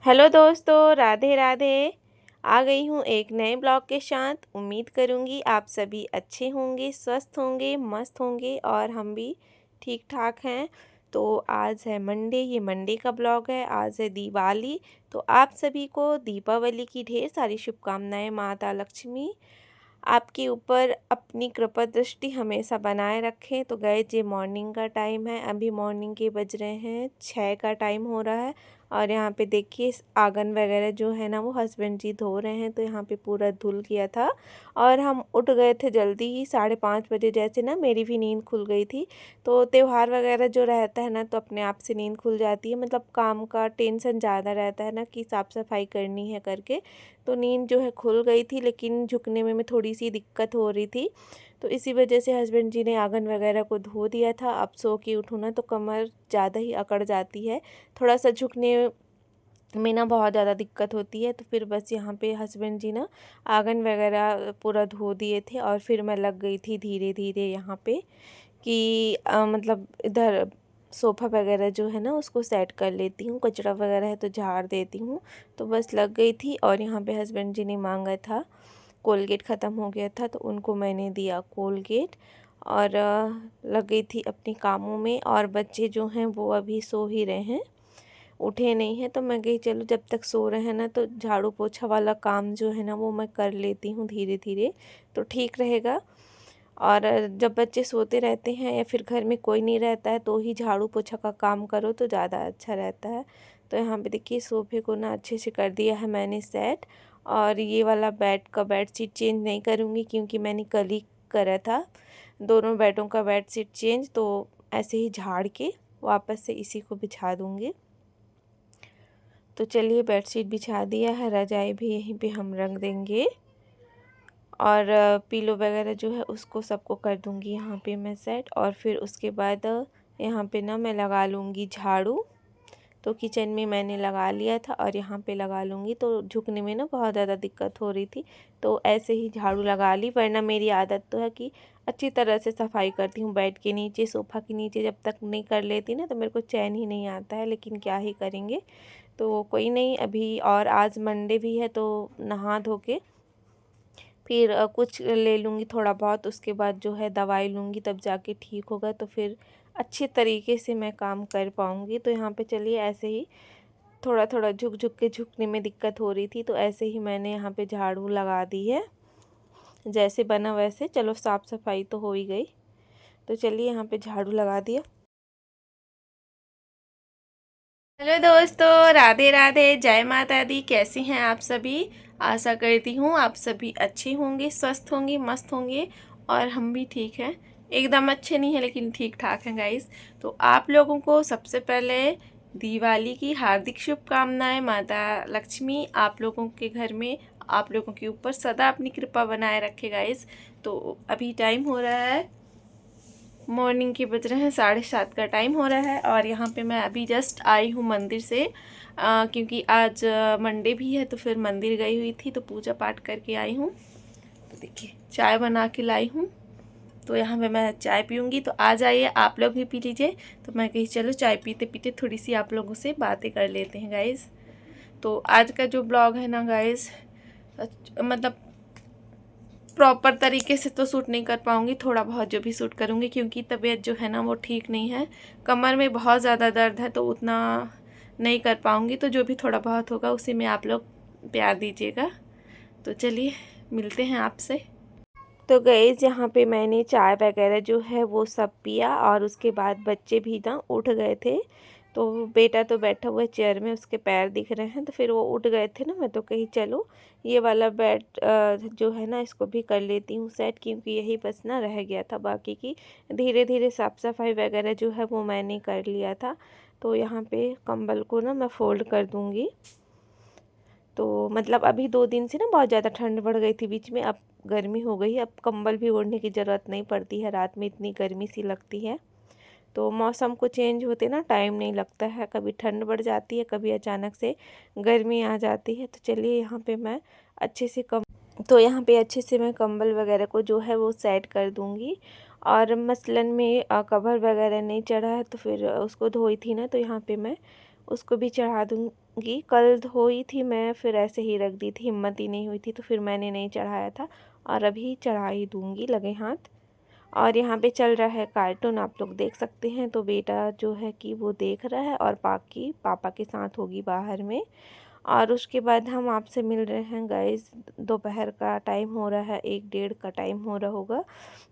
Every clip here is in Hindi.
हेलो दोस्तों, राधे राधे। आ गई हूँ एक नए ब्लॉग के साथ। उम्मीद करूँगी आप सभी अच्छे होंगे, स्वस्थ होंगे, मस्त होंगे और हम भी ठीक ठाक हैं। तो आज है मंडे, ये मंडे का ब्लॉग है। आज है दिवाली। तो आप सभी को दीपावली की ढेर सारी शुभकामनाएं। माता लक्ष्मी आपके ऊपर अपनी कृपा दृष्टि हमेशा बनाए रखें। तो गए जे मॉर्निंग का टाइम है, अभी मॉर्निंग के बज रहे हैं 6 का टाइम हो रहा है। और यहाँ पे देखिए आंगन वगैरह जो है ना वो हस्बैंड जी धो रहे हैं। तो यहाँ पे पूरा धुल गया था और हम उठ गए थे जल्दी ही 5:30 बजे। जैसे ना मेरी भी नींद खुल गई थी। तो त्यौहार वगैरह जो रहता है ना तो अपने आप से नींद खुल जाती है। मतलब काम का टेंशन ज़्यादा रहता है ना कि साफ़ सफाई करनी है करके। तो नींद जो है खुल गई थी, लेकिन झुकने में थोड़ी सी दिक्कत हो रही थी। तो इसी वजह से हस्बैंड जी ने आंगन वगैरह को धो दिया था। अब सो के उठूँ ना तो कमर ज़्यादा ही अकड़ जाती है, थोड़ा सा झुकने में ना बहुत ज़्यादा दिक्कत होती है। तो फिर बस यहाँ पे हस्बैंड जी ना आंगन वगैरह पूरा धो दिए थे और फिर मैं लग गई थी धीरे धीरे यहाँ पे कि मतलब इधर सोफ़ा वगैरह जो है ना उसको सेट कर लेती हूँ, कचरा वगैरह है तो झाड़ देती हूँ। तो बस लग गई थी। और यहाँ पे हस्बैंड जी ने मांगा था, कोलगेट ख़त्म हो गया था तो उनको मैंने दिया कोलगेट और लग गई थी अपनी कामों में। और बच्चे जो हैं वो अभी सो ही रहे हैं, उठे नहीं हैं। तो मैं गई चलो जब तक सो रहे हैं ना तो झाड़ू पोछा वाला काम जो है ना वो मैं कर लेती हूँ धीरे धीरे, तो ठीक रहेगा। और जब बच्चे सोते रहते हैं या फिर घर में कोई नहीं रहता है तो ही झाड़ू पोछा का काम करो तो ज़्यादा अच्छा रहता है। तो यहाँ पे देखिए सोफ़े को ना अच्छे से कर दिया है मैंने सेट। और ये वाला बेड शीट चेंज नहीं करूँगी क्योंकि मैंने कल ही करा था दोनों बेडों का बेड शीट चेंज। तो ऐसे ही झाड़ के वापस से इसी को बिछा दूँगी। तो चलिए बेड शीट बिछा दिया है, रजाई भी यहीं पे हम रख देंगे और पीलो वगैरह जो है उसको सबको कर दूंगी यहाँ पे मैं सेट। और फिर उसके बाद यहाँ पे ना मैं लगा लूँगी झाड़ू। तो किचन में मैंने लगा लिया था और यहाँ पे लगा लूँगी। तो झुकने में ना बहुत ज़्यादा दिक्कत हो रही थी तो ऐसे ही झाड़ू लगा ली। वरना मेरी आदत तो है कि अच्छी तरह से सफाई करती हूँ बेड के नीचे, सोफ़ा के नीचे। जब तक नहीं कर लेती ना तो मेरे को चैन ही नहीं आता है, लेकिन क्या ही करेंगे। तो कोई नहीं अभी। और आज मंडे भी है तो नहा धो के फिर कुछ ले लूँगी थोड़ा बहुत, उसके बाद जो है दवाई लूँगी तब जाके ठीक होगा। तो फिर अच्छे तरीके से मैं काम कर पाऊँगी। तो यहाँ पे चलिए ऐसे ही थोड़ा थोड़ा झुक झुक के झुकने में दिक्कत हो रही थी तो ऐसे ही मैंने यहाँ पे झाड़ू लगा दी है। जैसे बना वैसे, चलो साफ़ सफाई तो हो ही गई। तो चलिए यहाँ पे झाड़ू लगा दिया। हेलो दोस्तों, राधे राधे, जय माता दी। कैसे हैं आप सभी? आशा करती हूँ आप सभी अच्छे होंगे, स्वस्थ होंगे, मस्त होंगे। और हम भी ठीक हैं, एकदम अच्छे नहीं हैं लेकिन ठीक ठाक हैं गाइस। तो आप लोगों को सबसे पहले दिवाली की हार्दिक शुभकामनाएं। माता लक्ष्मी आप लोगों के घर में, आप लोगों के ऊपर सदा अपनी कृपा बनाए रखे गाइस। तो अभी टाइम हो रहा है, मॉर्निंग के बज रहे हैं 7:30 का टाइम हो रहा है। और यहाँ पे मैं अभी जस्ट आई हूँ मंदिर से, क्योंकि आज मंडे भी है तो फिर मंदिर गई हुई थी तो पूजा पाठ करके आई हूँ। तो देखिए चाय बना के लाई हूँ, तो यहाँ पे मैं चाय पीऊँगी। तो आ जाइए आप लोग भी पी लीजिए। तो मैं कही चलो चाय पीते पीते थोड़ी सी आप लोगों से बातें कर लेते हैं गाइज़। तो आज का जो ब्लॉग है ना गाइज़, मतलब प्रॉपर तरीके से तो शूट नहीं कर पाऊँगी, थोड़ा बहुत जो भी शूट करूँगी क्योंकि तबीयत जो है ना वो ठीक नहीं है, कमर में बहुत ज़्यादा दर्द है तो उतना नहीं कर पाऊँगी। तो जो भी थोड़ा बहुत होगा उसी में आप लोग प्यार दीजिएगा। तो चलिए मिलते हैं आपसे। तो गाइस यहाँ पे मैंने चाय वगैरह जो है वो सब पिया और उसके बाद बच्चे भी ना उठ गए थे। तो बेटा तो बैठा हुआ है चेयर में, उसके पैर दिख रहे हैं तो फिर वो उठ गए थे ना। मैं तो कही चलो ये वाला बेड जो है ना इसको भी कर लेती हूँ सेट, क्योंकि यही बस ना रह गया था। बाकी की धीरे धीरे साफ़ सफाई वगैरह जो है वो मैंने कर लिया था। तो यहाँ पे कंबल को ना मैं फ़ोल्ड कर दूँगी। तो मतलब अभी 2 दिन से ना बहुत ज़्यादा ठंड बढ़ गई थी बीच में, अब गर्मी हो गई है। अब कंबल भी ओढ़ने की ज़रूरत नहीं पड़ती है, रात में इतनी गर्मी सी लगती है। तो मौसम को चेंज होते ना टाइम नहीं लगता है, कभी ठंड बढ़ जाती है, कभी अचानक से गर्मी आ जाती है। तो चलिए यहाँ पे मैं अच्छे से अच्छे से मैं कंबल वगैरह को जो है वो सेट कर दूँगी। और मसलन में कवर वगैरह नहीं चढ़ा है तो फिर उसको धोई थी ना, तो यहाँ पे मैं उसको भी चढ़ा दूँगी। कल धोई थी मैं, फिर ऐसे ही रख दी थी, हिम्मत ही नहीं हुई थी, तो फिर मैंने नहीं चढ़ाया था और अभी चढ़ा ही दूँगी लगे हाथ। और यहाँ पे चल रहा है कार्टून, आप लोग देख सकते हैं। तो बेटा जो है कि वो देख रहा है और बाकी पापा के साथ होगी बाहर में। और उसके बाद हम आपसे मिल रहे हैं गाइस। दोपहर का टाइम हो रहा है, 1 डेढ़ का टाइम हो रहा होगा।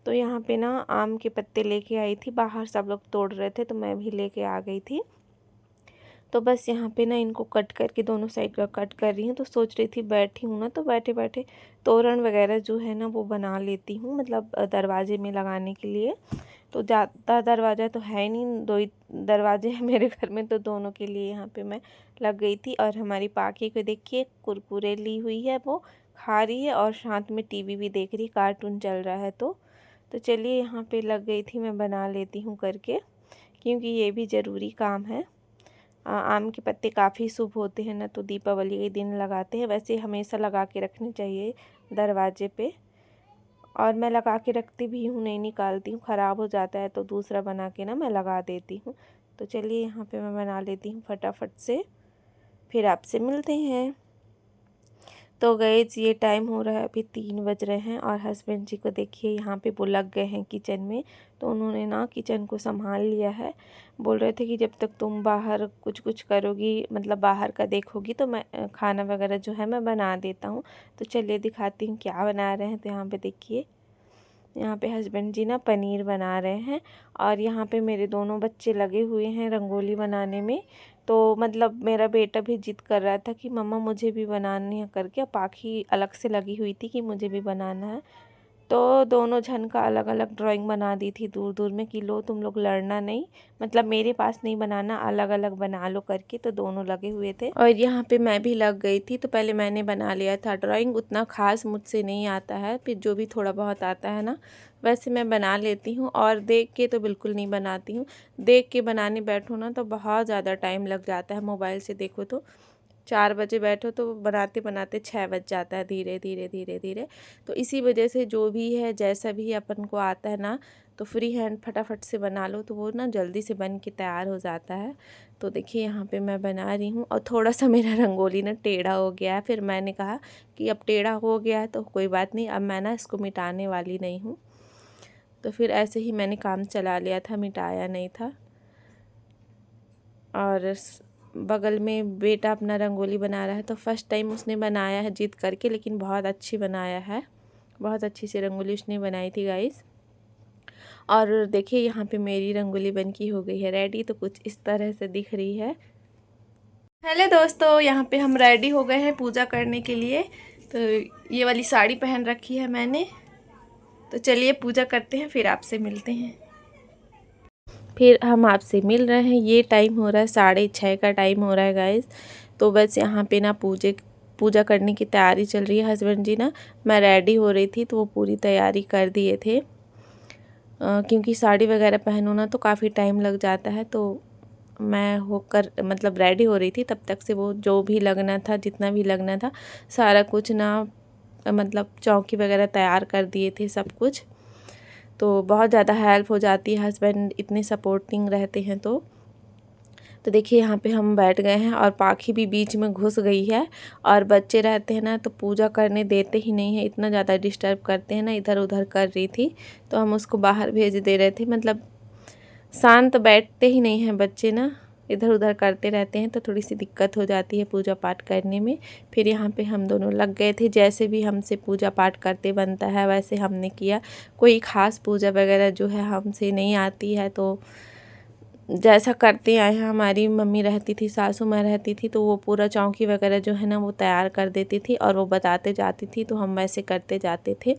तो यहाँ पे ना आम के पत्ते लेके आई थी, बाहर सब लोग तोड़ रहे थे तो मैं भी लेके आ गई थी। तो बस यहाँ पे ना इनको कट करके दोनों साइड का कट कर रही हूँ। तो सोच रही थी बैठी हूँ ना, तो बैठे बैठे तोरण वगैरह जो है ना वो बना लेती हूँ, मतलब दरवाजे में लगाने के लिए। तो ज़्यादा दरवाज़ा तो है नहीं, 2 ही दरवाजे हैं मेरे घर में, तो दोनों के लिए यहाँ पे मैं लग गई थी। और हमारी पाखी को देखिए कुरकुरे ली हुई है, वो खा रही है और साथ में टीवी भी देख रही, कार्टून चल रहा है। तो चलिए यहाँ पे लग गई थी, मैं बना लेती हूँ करके, क्योंकि ये भी ज़रूरी काम है। आम के पत्ते काफ़ी शुभ होते हैं ना, तो दीपावली के दिन लगाते हैं। वैसे हमेशा लगा के रखने चाहिए दरवाजे पे, और मैं लगा के रखती भी हूँ, नहीं निकालती हूँ, ख़राब हो जाता है तो दूसरा बना के ना मैं लगा देती हूँ। तो चलिए यहाँ पे मैं बना लेती हूँ फटाफट से, फिर आपसे मिलते हैं। तो गाइस ये टाइम हो रहा है, अभी 3 बज रहे हैं और हस्बैंड जी को देखिए यहाँ पे वो लग गए हैं किचन में। तो उन्होंने ना किचन को संभाल लिया है। बोल रहे थे कि जब तक तुम बाहर कुछ कुछ करोगी, मतलब बाहर का देखोगी, तो मैं खाना वगैरह जो है मैं बना देता हूँ। तो चलिए दिखाती हूँ क्या बना रहे हैं। तो यहाँ पे देखिए, यहाँ पे हस्बैंड जी ना पनीर बना रहे हैं और यहाँ पे मेरे दोनों बच्चे लगे हुए हैं रंगोली बनाने में। तो मतलब मेरा बेटा भी जिद कर रहा था कि मम्मा मुझे भी बनानी है करके, पाखी अलग से लगी हुई थी कि मुझे भी बनाना है। तो दोनों जन का अलग अलग ड्राइंग बना दी थी दूर दूर में कि लो तुम लोग लड़ना नहीं, मतलब मेरे पास नहीं बनाना, अलग अलग बना लो करके। तो दोनों लगे हुए थे और यहाँ पे मैं भी लग गई थी। तो पहले मैंने बना लिया था ड्राइंग, उतना खास मुझसे नहीं आता है, फिर जो भी थोड़ा बहुत आता है ना वैसे मैं बना लेती हूँ। और देख के तो बिल्कुल नहीं बनाती हूँ, देख के बनाने बैठो ना तो बहुत ज़्यादा टाइम लग जाता है। मोबाइल से देखो तो 4 बजे बैठो तो बनाते बनाते 6 बज जाता है, धीरे धीरे धीरे धीरे। तो इसी वजह से जो भी है जैसा भी अपन को आता है ना, तो फ्री हैंड फटाफट से बना लो तो वो ना जल्दी से बन के तैयार हो जाता है। तो देखिए यहाँ पे मैं बना रही हूँ और थोड़ा सा मेरा रंगोली ना टेढ़ा हो गया है। फिर मैंने कहा कि अब टेढ़ा हो गया है तो कोई बात नहीं, अब मैं ना इसको मिटाने वाली नहीं हूँ। तो फिर ऐसे ही मैंने काम चला लिया था, मिटाया नहीं था। और बगल में बेटा अपना रंगोली बना रहा है, तो फर्स्ट टाइम उसने बनाया है जिद करके, लेकिन बहुत अच्छी बनाया है, बहुत अच्छी सी रंगोली उसने बनाई थी गाइस। और देखिए यहाँ पे मेरी रंगोली बनकी हो गई है रेडी, तो कुछ इस तरह से दिख रही है। हेलो दोस्तों, यहाँ पे हम रेडी हो गए हैं पूजा करने के लिए। तो ये वाली साड़ी पहन रखी है मैंने। तो चलिए पूजा करते हैं, फिर आपसे मिलते हैं। फिर हम आपसे मिल रहे हैं। ये टाइम हो रहा है 6:30 का टाइम हो रहा है गाइस। तो बस यहाँ पे ना पूजा करने की तैयारी चल रही है। हस्बैंड जी ना, मैं रेडी हो रही थी तो वो पूरी तैयारी कर दिए थे, क्योंकि साड़ी वगैरह पहनो ना तो काफ़ी टाइम लग जाता है। तो मैं होकर मतलब रेडी हो रही थी, तब तक से वो जो भी लगना था, जितना भी लगना था सारा कुछ ना, मतलब चौकी वगैरह तैयार कर दिए थे सब कुछ। तो बहुत ज़्यादा हेल्प हो जाती है, हस्बैंड इतने सपोर्टिंग रहते हैं। तो देखिए यहाँ पे हम बैठ गए हैं और पाखी भी बीच में घुस गई है। और बच्चे रहते हैं ना तो पूजा करने देते ही नहीं है, इतना ज़्यादा डिस्टर्ब करते हैं ना, इधर उधर कर रही थी तो हम उसको बाहर भेज दे रहे थे। मतलब शांत बैठते ही नहीं हैं बच्चे ना, इधर उधर करते रहते हैं, तो थोड़ी सी दिक्कत हो जाती है पूजा पाठ करने में। फिर यहाँ पे हम दोनों लग गए थे, जैसे भी हमसे पूजा पाठ करते बनता है वैसे हमने किया। कोई ख़ास पूजा वगैरह जो है हमसे नहीं आती है, तो जैसा करते आए हैं। हमारी मम्मी रहती थी, सासू माँ रहती थी, तो वो पूरा चौकी वगैरह जो है ना वो तैयार कर देती थी और वो बताते जाती थी, तो हम वैसे करते जाते थे।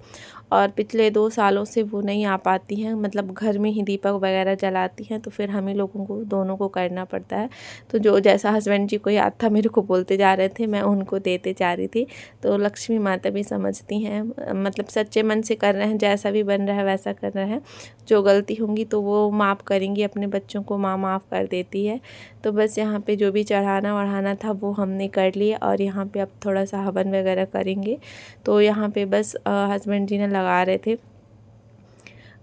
और पिछले 2 सालों से वो नहीं आ पाती हैं, मतलब घर में ही दीपक वगैरह जलाती हैं, तो फिर हम ही लोगों को दोनों को करना पड़ता है। तो जो जैसा हस्बैंड जी को याद था मेरे को बोलते जा रहे थे, मैं उनको देते जा रही थी। तो लक्ष्मी माता भी समझती हैं, मतलब सच्चे मन से कर रहे हैं, जैसा भी बन रहा है वैसा कर रहे हैं। जो गलती होंगी तो वो माफ़ करेंगी, अपने बच्चों को माँ माफ़ कर देती है। तो बस यहाँ पे जो भी चढ़ाना वढ़ाना था वो हमने कर लिया और यहाँ पे अब थोड़ा सा हवन वगैरह करेंगे। तो यहाँ पे बस हस्बैंड जी ने लगा रहे थे,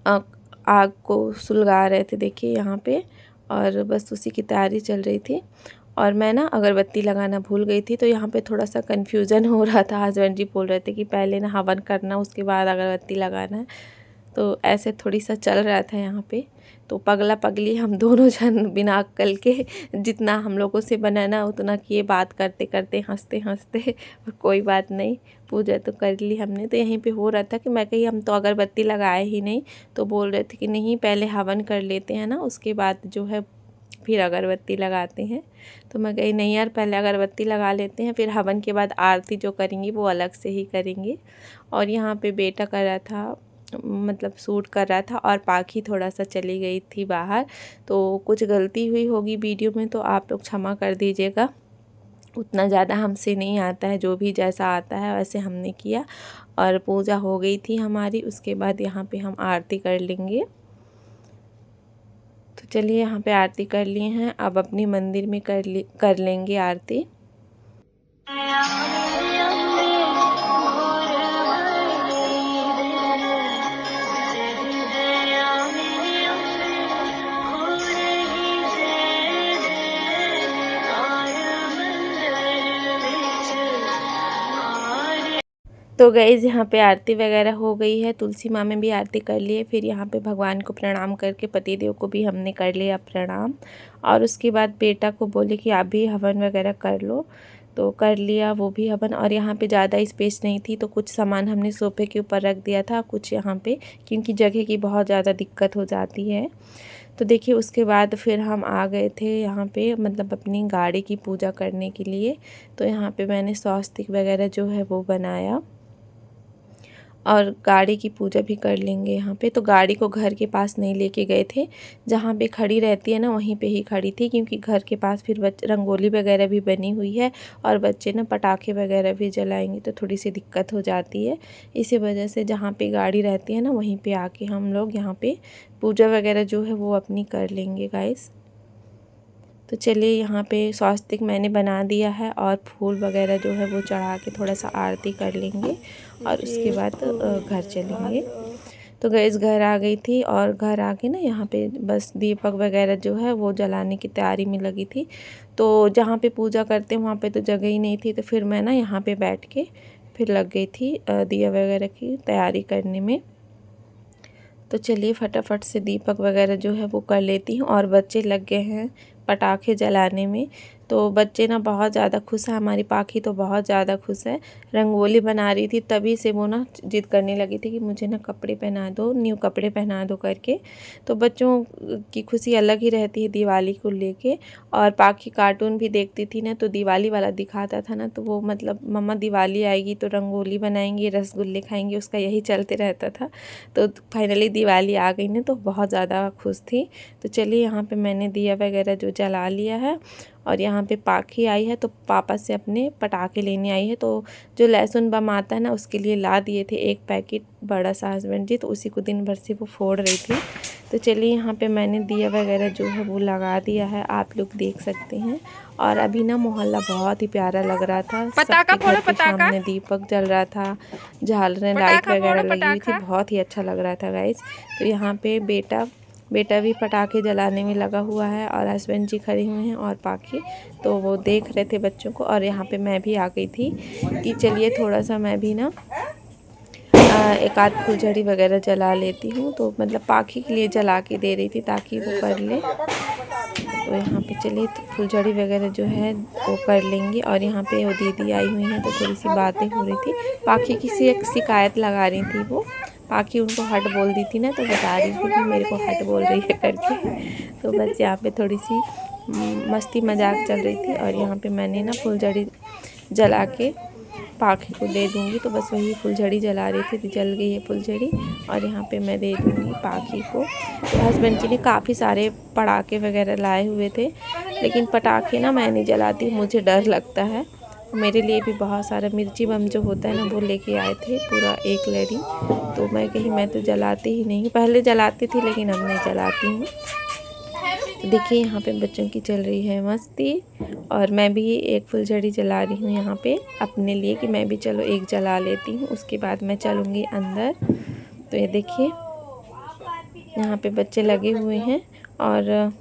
आग को सुलगा रहे थे देखिए यहाँ पे, और बस उसी की तैयारी चल रही थी। और मैं ना अगरबत्ती लगाना भूल गई थी, तो यहाँ पे थोड़ा सा कन्फ्यूज़न हो रहा था। हस्बैंड जी बोल रहे थे कि पहले ना हवन करना, उसके बाद अगरबत्ती लगाना है, तो ऐसे थोड़ी सा चल रहा था यहाँ पे। तो पगला पगली हम दोनों जन बिना अक्ल के जितना हम लोगों से बनाना उतना किए, बात करते करते हंसते हंसते। और कोई बात नहीं, पूजा तो कर ली हमने। तो यहीं पे हो रहा था कि मैं कही हम तो अगरबत्ती लगाए ही नहीं, तो बोल रहे थे कि नहीं पहले हवन कर लेते हैं ना, उसके बाद जो है फिर अगरबत्ती लगाते हैं। तो मैं कही नहीं यार, पहले अगरबत्ती लगा लेते हैं, फिर हवन के बाद आरती जो करेंगी वो अलग से ही करेंगे। और यहाँ पे बेटा कर रहा था, मतलब सूट कर रहा था, और पाखी थोड़ा सा चली गई थी बाहर। तो कुछ गलती हुई होगी वीडियो में, तो आप लोग क्षमा कर दीजिएगा। उतना ज़्यादा हमसे नहीं आता है, जो भी जैसा आता है वैसे हमने किया। और पूजा हो गई थी हमारी, उसके बाद यहाँ पे हम आरती कर लेंगे। तो चलिए यहाँ पे आरती कर लिए हैं, अब अपनी मंदिर में कर लेंगे आरती। तो गाइज़ यहाँ पे आरती वगैरह हो गई है, तुलसी माँ में भी आरती कर लिए। फिर यहाँ पे भगवान को प्रणाम करके पतिदेव को भी हमने कर लिया प्रणाम। और उसके बाद बेटा को बोले कि आप भी हवन वगैरह कर लो, तो कर लिया वो भी हवन। और यहाँ पे ज़्यादा स्पेस नहीं थी, तो कुछ सामान हमने सोफे के ऊपर रख दिया था, कुछ यहाँ पे, क्योंकि जगह की बहुत ज़्यादा दिक्कत हो जाती है। तो देखिए उसके बाद फिर हम आ गए थे यहाँ पे, मतलब अपनी गाड़ी की पूजा करने के लिए। तो यहाँ पे मैंने स्वस्तिक वगैरह जो है वो बनाया, और गाड़ी की पूजा भी कर लेंगे यहाँ पे। तो गाड़ी को घर के पास नहीं लेके गए थे, जहाँ पे खड़ी रहती है ना वहीं पे ही खड़ी थी, क्योंकि घर के पास फिर रंगोली वगैरह भी बनी हुई है, और बच्चे ना पटाखे वगैरह भी जलाएंगे तो थोड़ी सी दिक्कत हो जाती है। इसी वजह से जहाँ पे गाड़ी रहती है ना वहीं पे आके हम लोग यहाँ पे पूजा वगैरह जो है वो अपनी कर लेंगे गाइस। तो चलिए यहाँ पे स्वस्तिक मैंने बना दिया है, और फूल वगैरह जो है वो चढ़ा के थोड़ा सा आरती कर लेंगे, और उसके बाद घर चलेंगे। तो गैस घर आ गई थी, और घर आके ना यहाँ पे बस दीपक वगैरह जो है वो जलाने की तैयारी में लगी थी। तो जहाँ पे पूजा करते हैं वहाँ पे तो जगह ही नहीं थी, तो फिर मैं ना यहाँ पे बैठ के फिर लग गई थी दिया वगैरह की तैयारी करने में। तो चलिए फटाफट से दीपक वगैरह जो है वो कर लेती हूँ। और बच्चे लग गए हैं पटाखे जलाने में। तो बच्चे ना बहुत ज़्यादा खुश है, हमारी पाखी तो बहुत ज़्यादा खुश है। रंगोली बना रही थी, तभी से वो ना जिद करने लगी थी कि मुझे ना कपड़े पहना दो, न्यू कपड़े पहना दो करके। तो बच्चों की खुशी अलग ही रहती है दिवाली को लेके। और पाखी कार्टून भी देखती थी ना, तो दिवाली वाला दिखाता था ना, तो वो मतलब मम्मा दिवाली आएगी तो रंगोली बनाएंगे, रसगुल्ले खाएंगे, उसका यही चलते रहता था। तो फाइनली दिवाली आ गई ना, तो बहुत ज़्यादा खुश थी। तो चलिए यहाँ पे मैंने दिया वगैरह जो जला लिया है, और यहाँ पे पाखी आई है तो पापा से अपने पटाखे लेने आई है। तो जो लहसुन बम आता है ना उसके लिए ला दिए थे एक पैकेट बड़ा सा हस्बैंड जी, तो उसी को दिन भर से वो फोड़ रही थी। तो चलिए यहाँ पे मैंने दिया वगैरह जो है वो लगा दिया है, आप लोग देख सकते हैं। और अभी ना मोहल्ला बहुत ही प्यारा लग रहा था, सबके घर के सामने दीपक जल रहा था, झालरें लाइट वगैरह लगी हुई थी, बहुत ही अच्छा लग रहा था गाइस। तो यहाँ पे बेटा भी पटाखे जलाने में लगा हुआ है, और हस्बैंड जी खड़े हुए हैं, और पाखी तो वो देख रहे थे बच्चों को। और यहाँ पे मैं भी आ गई थी कि चलिए थोड़ा सा मैं भी ना एक आध फुलझड़ी वगैरह जला लेती हूँ। तो मतलब पाखी के लिए जला के दे रही थी ताकि वो कर ले। तो यहाँ पे चलिए तो फुलझड़ी वगैरह जो है वो कर लेंगे। और यहाँ पे वो दीदी आई हुई हैं, तो थोड़ी सी बातें हो रही थी। पाखी की शिकायत लगा रही थी वो, पाखी उनको हट बोल दी थी ना, तो बता रही थी कि मेरे को हट बोल रही है करके। तो बस यहाँ पे थोड़ी सी मस्ती मजाक चल रही थी। और यहाँ पे मैंने ना फुलझड़ी जला के पाखी को दे दूँगी, तो बस वही फुलझड़ी जला रही थी, तो जल गई है फुलझड़ी, और यहाँ पे मैं दे दूँगी पाखी को। तो हस्बैंड जी ने काफ़ी सारे पटाखे वगैरह लाए हुए थे, लेकिन पटाखे ना मैं नहीं जलाती, मुझे डर लगता है। मेरे लिए भी बहुत सारा मिर्ची बम जो होता है ना वो लेके आए थे पूरा एक लड़ी। तो मैं कहीं मैं तो जलाती ही नहीं, पहले जलाती थी लेकिन अब नहीं जलाती हूँ। तो देखिए यहाँ पे बच्चों की चल रही है मस्ती, और मैं भी एक फुलझड़ी जला रही हूँ यहाँ पे अपने लिए कि मैं भी चलो एक जला लेती हूँ, उसके बाद मैं चलूँगी अंदर। तो ये देखिए यहाँ पे बच्चे लगे हुए हैं, और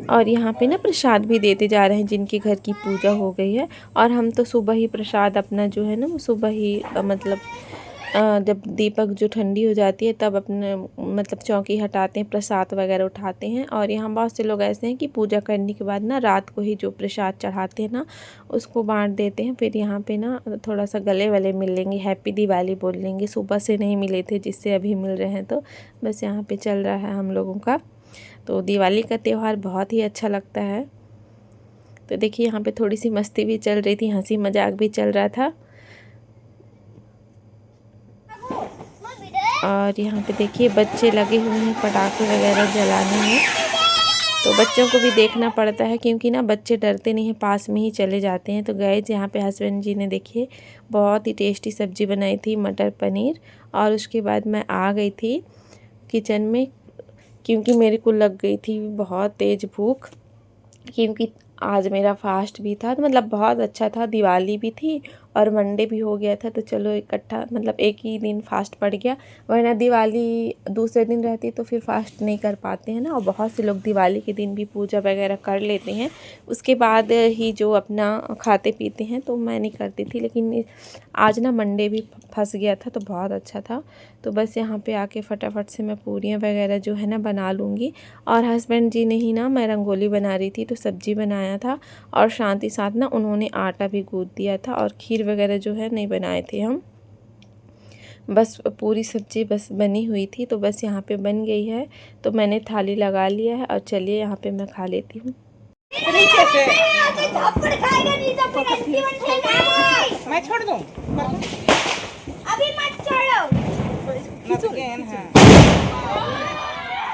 और यहाँ पे ना प्रसाद भी देते जा रहे हैं जिनके घर की पूजा हो गई है। और हम तो सुबह ही प्रसाद अपना जो है ना वो सुबह ही मतलब जब दीपक जो ठंडी हो जाती है तब अपने मतलब चौकी हटाते हैं, प्रसाद वगैरह उठाते हैं। और यहाँ बहुत से लोग ऐसे हैं कि पूजा करने के बाद ना रात को ही जो प्रसाद चढ़ाते हैं ना उसको बांट देते हैं। फिर यहाँ पे ना थोड़ा सा गले वाले मिल लेंगे, हैप्पी दिवाली बोल लेंगे। सुबह से नहीं मिले थे जिससे अभी मिल रहे हैं, तो बस यहाँ पे चल रहा है हम लोगों का। तो दिवाली का त्यौहार बहुत ही अच्छा लगता है। तो देखिए यहाँ पे थोड़ी सी मस्ती भी चल रही थी, हंसी मजाक भी चल रहा था। और यहाँ पे देखिए बच्चे लगे हुए हैं पटाखे वगैरह जलाने में। तो बच्चों को भी देखना पड़ता है क्योंकि ना बच्चे डरते नहीं हैं, पास में ही चले जाते हैं। तो गए यहाँ पे हस्बैंड जी ने देखिए बहुत ही टेस्टी सब्ज़ी बनाई थी, मटर पनीर। और उसके बाद मैं आ गई थी किचन में क्योंकि मेरे को लग गई थी बहुत तेज़ भूख, क्योंकि आज मेरा फास्ट भी था। तो मतलब बहुत अच्छा था, दिवाली भी थी और मंडे भी हो गया था, तो चलो इकट्ठा मतलब एक ही दिन फास्ट पड़ गया। वरना दिवाली दूसरे दिन रहती तो फिर फास्ट नहीं कर पाते हैं ना। और बहुत से लोग दिवाली के दिन भी पूजा वगैरह कर लेते हैं, उसके बाद ही जो अपना खाते पीते हैं। तो मैं नहीं करती थी, लेकिन आज ना मंडे भी फंस गया था तो बहुत अच्छा था। तो बस यहाँ पे आके फटाफट से मैं पूरियाँ वगैरह जो है ना बना लूँगी। और हस्बैंड जी ने ही ना, मैं रंगोली बना रही थी तो सब्ज़ी बनाया था और साथ ही साथ ना उन्होंने आटा भी गूँथ दिया था। और खीर वगैरह जो है नहीं बनाए थे हम, बस पूरी सब्ज़ी बस बनी हुई थी। तो बस यहाँ पे बन गई है, तो मैंने थाली लगा लिया है और चलिए यहाँ पे मैं खा लेती हूँ। मैं छोड़ दूँ? अभी मत छोड़ो।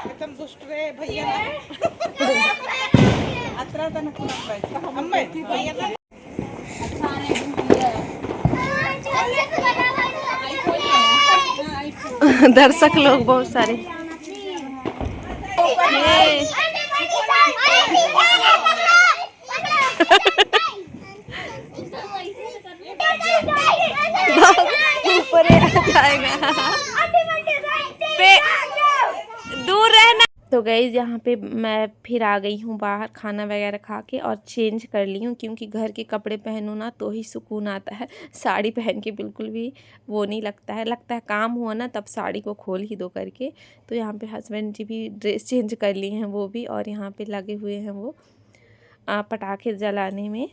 एकदम दुष्ट रे भैया अतरा तन भैया दर्शक लोग बहुत सारे ऊपर जाएगा, दूर रहना। तो गाइस यहाँ पे मैं फिर आ गई हूँ बाहर, खाना वगैरह खा के और चेंज कर ली हूँ, क्योंकि घर के कपड़े पहनूँ ना तो ही सुकून आता है। साड़ी पहन के बिल्कुल भी वो नहीं लगता है काम हुआ ना तब साड़ी को खोल ही दो करके। तो यहाँ पे हस्बैंड जी भी ड्रेस चेंज कर लिए हैं वो भी, और यहाँ पे लगे हुए हैं वो पटाखे जलाने में।